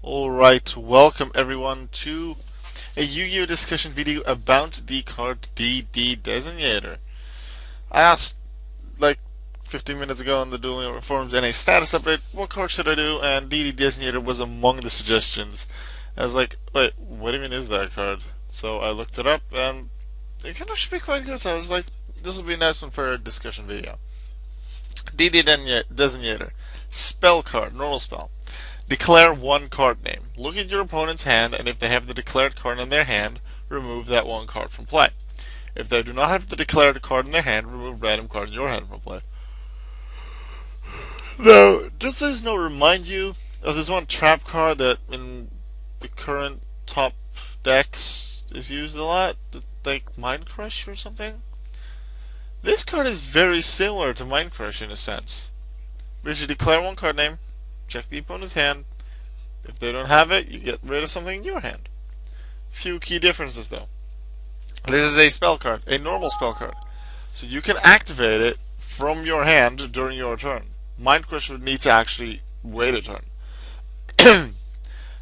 Alright, welcome everyone to a Yu-Gi-Oh! Discussion video about the card DD Designator. I asked like 15 minutes ago on the Dueling forums in a status update, what card should I do? And DD Designator was among the suggestions. I was like, wait, what even is that card? So I looked it up and it kind of should be quite good. So I was like, this will be a nice one for a discussion video. DD Designator. Spell card, normal spell. Declare one card name. Look at your opponent's hand, and if they have the declared card in their hand, remove that one card from play. If they do not have the declared card in their hand, remove random card in your hand from play. Now, does this note remind you of this one trap card that in the current top decks is used a lot? Like Mind Crush or something? This card is very similar to Mind Crush in a sense. Because you declare one card name, check the opponent's hand. If they don't have it, you get rid of something in your hand. Few key differences though. This is a spell card, a normal spell card. So you can activate it from your hand during your turn. Mind Crush would need to actually wait a turn.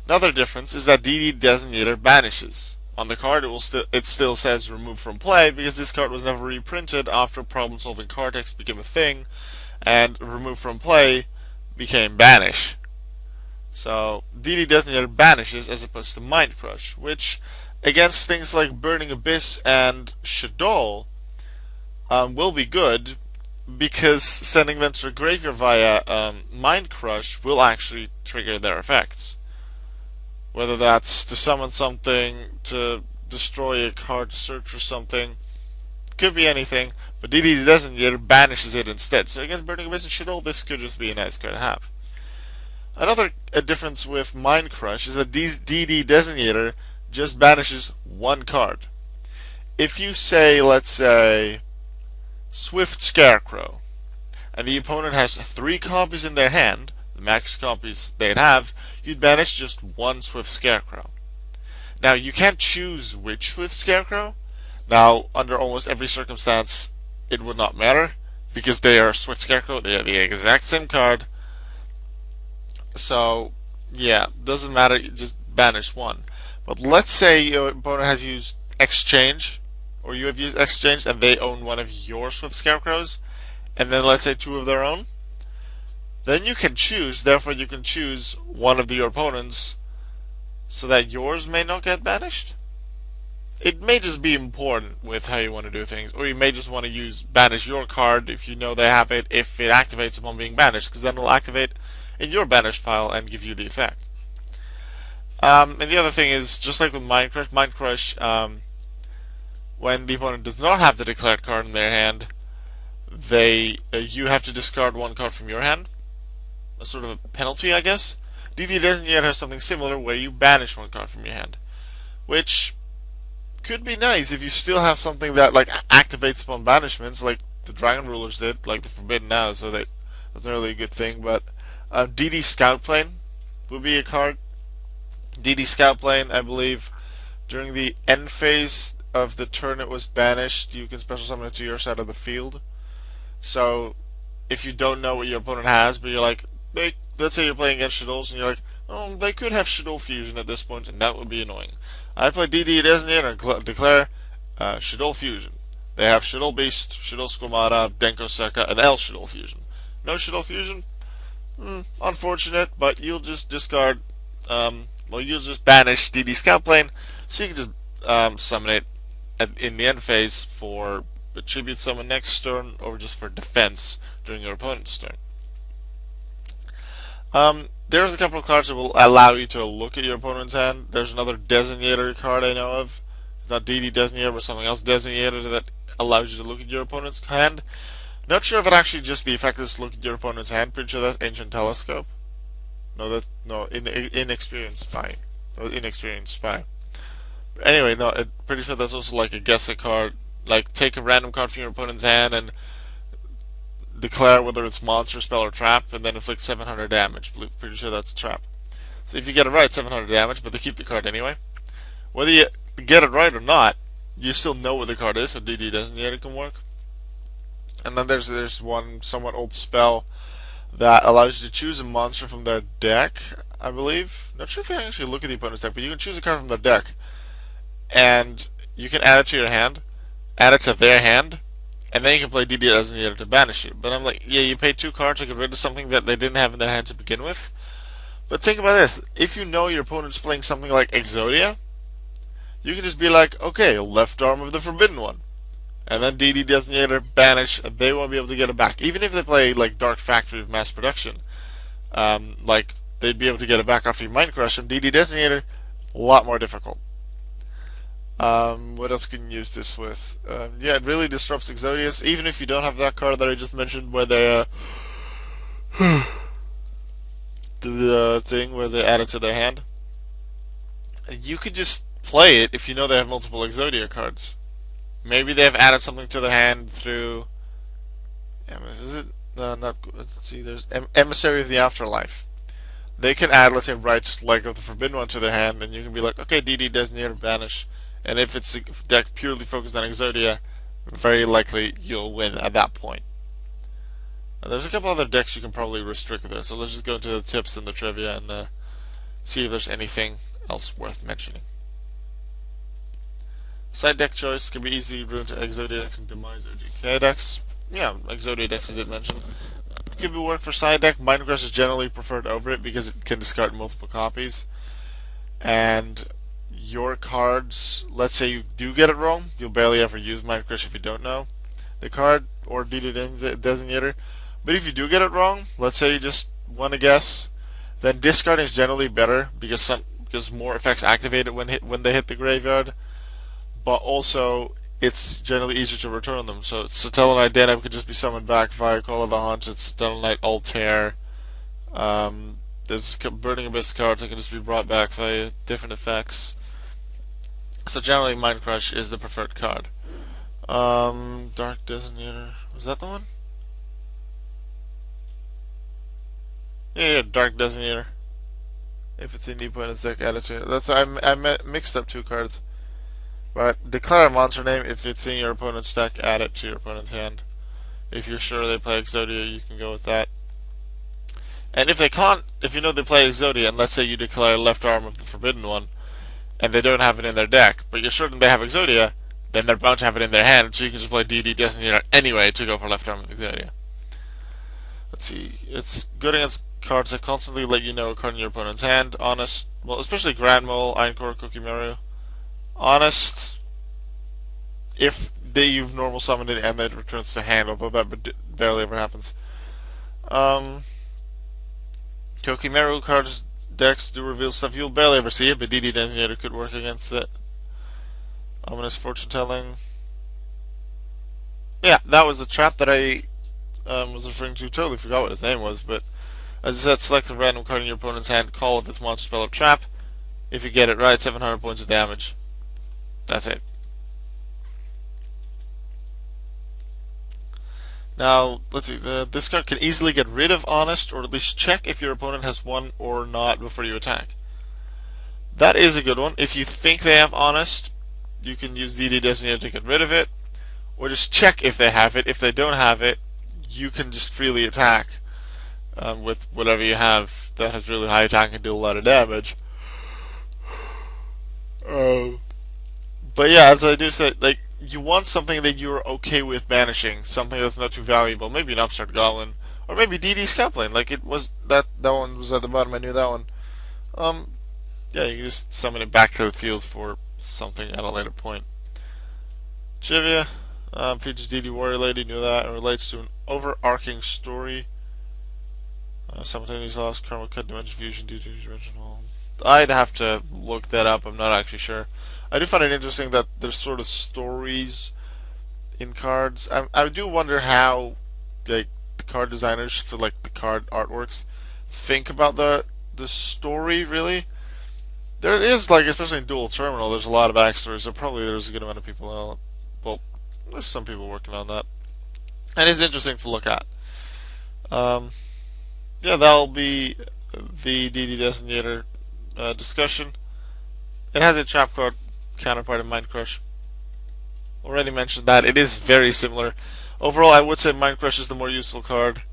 Another difference is that DD Designator banishes. On the card, it still says remove from play because this card was never reprinted after problem-solving card text became a thing, and remove from play became banish. So DD Designator banishes as opposed to Mind Crush, which against things like Burning Abyss and Shadow will be good because sending them to the graveyard via Mind Crush will actually trigger their effects. Whether that's to summon something, to destroy a card, to search for something, could be anything, but DD Designator banishes it instead. So against Burning Abyss and Shadow, this could just be a nice card to have. Another difference with Mind Crush is that DD Designator just banishes one card. If you say, let's say, Swift Scarecrow, and the opponent has 3 copies in their hand, the max copies they'd have, you'd banish just one Swift Scarecrow. Now, you can't choose which Swift Scarecrow. Now, under almost every circumstance, it would not matter, because they are Swift Scarecrow, they are the exact same card. So, yeah, doesn't matter, you just banish one. But let's say your opponent has used Exchange, or you have used Exchange, and they own one of your Swift Scarecrows, and then let's say 2 of their own. Then you can choose, therefore you can choose one of your opponents so that yours may not get banished. It may just be important with how you want to do things, or you may just want to use banish your card if you know they have it, if it activates upon being banished, because then it'll activate in your banished pile and give you the effect. And the other thing is, just like with Mind Crush, when the opponent does not have the declared card in their hand, you have to discard one card from your hand. A sort of a penalty, I guess. DD Designator has something similar where you banish one card from your hand, which could be nice if you still have something that like activates upon banishments, like the Dragon Rulers did, like the Forbidden Now. So that's not really a good thing. But DD Scout Plane would be a card. DD Scout Plane, I believe, during the end phase of the turn it was banished, you can special summon it to your side of the field. So if you don't know what your opponent has, but you're like, let's say you're playing against Shadows, and you're like, oh, they could have Shadow Fusion at this point, and that would be annoying. I play DD Designator and declare Shadow Fusion. They have Shadow Beast, Shadow Squamata, Denko Sekka, and El Shadow Fusion. No Shadow Fusion? Unfortunate, but you'll just discard, you'll just banish DD Scout Plane, so you can just summon it in the end phase for a tribute summon next turn, or just for defense during your opponent's turn. There's a couple of cards that will allow you to look at your opponent's hand. There's another Designator card I know of. It's not DD Designator, but something else Designator that allows you to look at your opponent's hand. Not sure if it actually just the effect is to look at your opponent's hand. Pretty sure that's Ancient Telescope. Inexperienced Spy. Inexperienced Spy. But anyway, pretty sure that's also like a guess a card. Like, take a random card from your opponent's hand and declare whether it's monster, spell, or trap, and then inflict 700 damage. Pretty sure that's a trap. So if you get it right, 700 damage, but they keep the card anyway. Whether you get it right or not, you still know what the card is, so DD Designator can work. And then there's one somewhat old spell that allows you to choose a monster from their deck. I believe. Not sure if you can actually look at the opponent's deck, but you can choose a card from their deck, and you can add it to your hand, add it to their hand, and then you can play DD Designator to banish it. But I'm like, yeah, you paid 2 cards to get rid of something that they didn't have in their hand to begin with. But think about this: if you know your opponent's playing something like Exodia, you can just be like, okay, left arm of the Forbidden One, and then DD Designator banish. They won't be able to get it back, even if they play like Dark Factory of Mass Production. Like they'd be able to get it back after you Mind Crush them. DD Designator, a lot more difficult. What else can you use this with? Yeah, it really disrupts Exodius, even if you don't have that card that I just mentioned, where they the thing where they add it to their hand. You could just play it if you know they have multiple Exodia cards. Maybe they have added something to their hand through. Is it? No, not. Let's see. There's Emissary of the Afterlife. They can add, let's say, right leg of the Forbidden One to their hand, and you can be like, okay, DD Designator banish. And if it's a deck purely focused on Exodia, very likely you'll win at that point. Now, there's a couple other decks you can probably restrict there, so let's just go into the tips and the trivia and see if there's anything else worth mentioning. Side deck choice can be easy, ruin to Exodia decks and demise OGK decks. Yeah, Exodia decks I did mention. Could be work for side deck. Mind Crush is generally preferred over it because it can discard multiple copies. And your cards, let's say you do get it wrong, you'll barely ever use Mind Crush if you don't know the card or DD Designator. But if you do get it wrong, let's say you just want to guess, then discarding is generally better because more effects activated when they hit the graveyard. But also, it's generally easier to return them. So Satellarknight Deneb could just be summoned back via Call of the Hunt. It's Satellarknight Altair. There's Burning Abyss cards that can just be brought back via different effects. So generally, Mind Crush is the preferred card. Dark Designator. Was that the one? Yeah, Dark Designator. If it's in the opponent's deck, add it to it. That's I mixed up 2 cards. But declare a monster name. If it's in your opponent's deck, add it to your opponent's hand. If you're sure they play Exodia, you can go with that. And if they can't, if you know they play Exodia, and let's say you declare left arm of the Forbidden One, and they don't have it in their deck, but you're certain they have Exodia, then they're bound to have it in their hand, so you can just play DD Designator anyway to go for left arm of Exodia. Let's see. It's good against cards that constantly let you know a card in your opponent's hand. Honest, well, especially Grand Mole, Ironcore, Kokimaru. Honest, if you've normal summoned it and then it returns to hand, although that barely ever happens. Kokimaru cards decks do reveal stuff you'll barely ever see it, but DD Designator could work against it. Ominous Fortune Telling. Yeah, that was the trap that I was referring to. Totally forgot what his name was, but as I said, select a random card in your opponent's hand, call if it's monster spell or trap. If you get it right, 700 points of damage. That's it. Now, let's see. This card can easily get rid of Honest, or at least check if your opponent has one or not before you attack. That is a good one. If you think they have Honest, you can use DD Designator to get rid of it, or just check if they have it. If they don't have it, you can just freely attack with whatever you have that has really high attack and do a lot of damage. But yeah, as I do say, like, you want something that you're okay with banishing, something that's not too valuable. Maybe an Upstart Goblin, or maybe DD Scoutplane. Like it was that one was at the bottom. I knew that one. Yeah, you can just summon it back to the field for something at a later point. Trivia features DD Warrior Lady. Knew that. It relates to an overarching story. Simultaneous loss, karma cut, dimension fusion due to dimensional. I'd have to look that up. I'm not actually sure. I do find it interesting that there's sort of stories in cards. I do wonder how like the card designers for like the card artworks think about the story. Really, there is like, especially in Dual Terminal, there's a lot of backstories. So probably there's a good amount of people. Well, there's some people working on that, and it's interesting to look at. Yeah, that'll be the DD Designator discussion. It has a trap card counterpart in Mind Crush. Already mentioned that. It is very similar. Overall, I would say Mind Crush is the more useful card.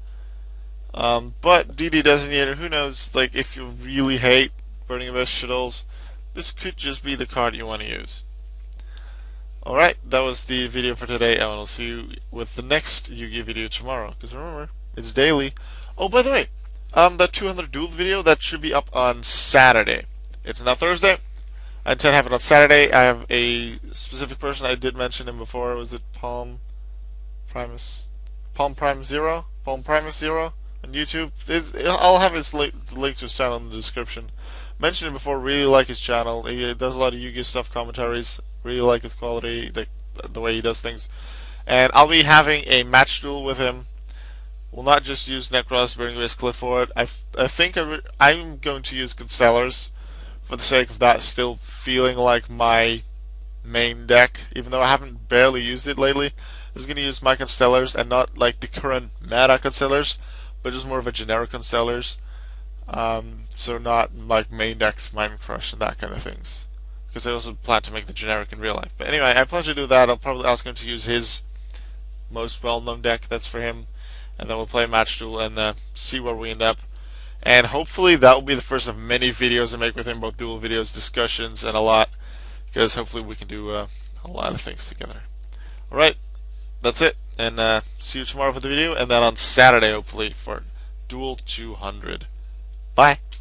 But DD Designator, who knows? Like, if you really hate Burning Abyss Shadows, this could just be the card you want to use. Alright, that was the video for today, and I'll see you with the next Yu-Gi-Oh video tomorrow. Because remember, it's daily. Oh, by the way, that 200 duel video, that should be up on Saturday. It's now Thursday. I intend to have it on Saturday. I have a specific person, I did mention him before. Was it Primus? Palm Prime Zero? Palm Primus Zero on YouTube? I'll have his link to his channel in the description. Mentioned it before, really like his channel. He does a lot of Yu-Gi-Oh stuff, commentaries. Really like his quality, the way he does things. And I'll be having a match duel with him. We'll not just use Necros, Burning Abyss, Cliff for it. I think I'm going to use Constellars for the sake of that still feeling like my main deck, even though I haven't barely used it lately. I'm just going to use my Constellars and not like the current meta Constellars, but just more of a generic Constellars. So not like main decks, Mind Crush, and that kind of things. Because I also plan to make the generic in real life. But anyway, I plan to do that. I'll probably ask him to use his most well-known deck. That's for him. And then we'll play a match duel and see where we end up. And hopefully that will be the first of many videos I make with him, both duel videos, discussions, and a lot. Because hopefully we can do a lot of things together. Alright, that's it. And see you tomorrow for the video. And then on Saturday, hopefully, for Duel 200. Bye.